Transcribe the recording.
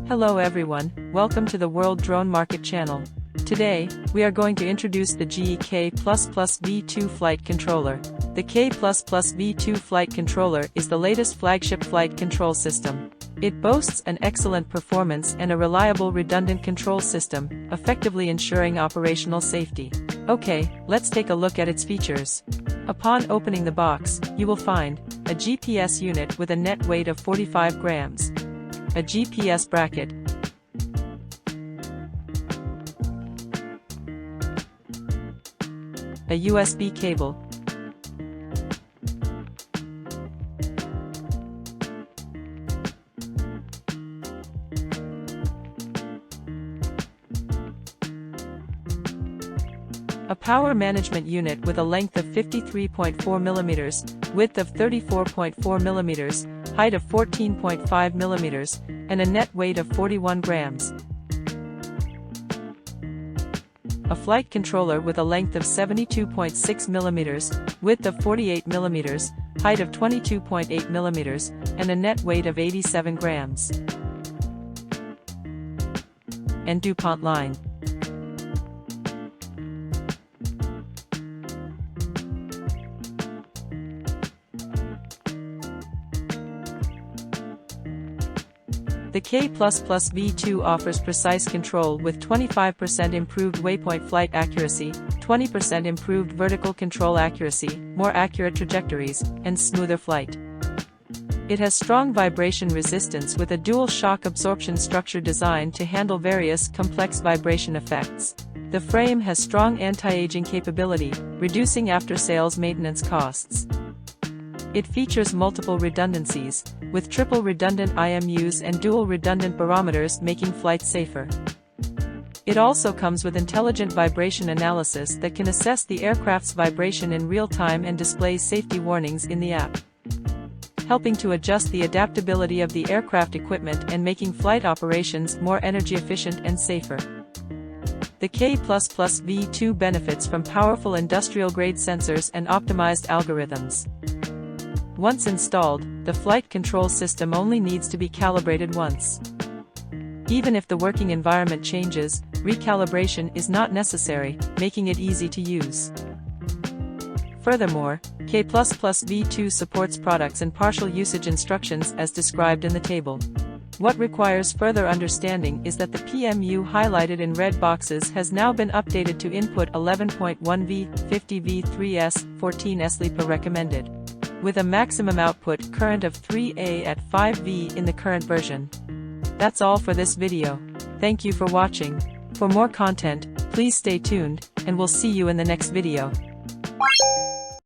Hello everyone, welcome to the World Drone Market channel. Today, we are going to introduce the JIYI K++V2 flight controller. The K++V2 flight controller is the latest flagship flight control system. It boasts an excellent performance and a reliable redundant control system, effectively ensuring operational safety. Okay, let's take a look at its features. Upon opening the box, you will find a GPS unit with a net weight of 45 grams, a GPS bracket, a USB cable, a power management unit with a length of 53.4 mm, width of 34.4 mm, height of 14.5 mm, and a net weight of 41 grams. A flight controller with a length of 72.6 mm, width of 48 mm, height of 22.8 mm, and a net weight of 87 grams. And DuPont line. The K++V2 offers precise control with 25% improved waypoint flight accuracy, 20% improved vertical control accuracy, more accurate trajectories, and smoother flight. It has strong vibration resistance with a dual shock absorption structure designed to handle various complex vibration effects. The frame has strong anti-aging capability, reducing after-sales maintenance costs. It features multiple redundancies, with triple redundant IMUs and dual redundant barometers making flight safer. It also comes with intelligent vibration analysis that can assess the aircraft's vibration in real time and displays safety warnings in the app, helping to adjust the adaptability of the aircraft equipment and making flight operations more energy efficient and safer. The K++V2 benefits from powerful industrial-grade sensors and optimized algorithms. Once installed, the flight control system only needs to be calibrated once. Even if the working environment changes, recalibration is not necessary, making it easy to use. Furthermore, K++V2 supports products and partial usage instructions as described in the table. What requires further understanding is that the PMU highlighted in red boxes has now been updated to input 11.1V, 50V3S, 14S LiPA recommended, with a maximum output current of 3A at 5V in the current version. That's all for this video. Thank you for watching. For more content, please stay tuned, and we'll see you in the next video.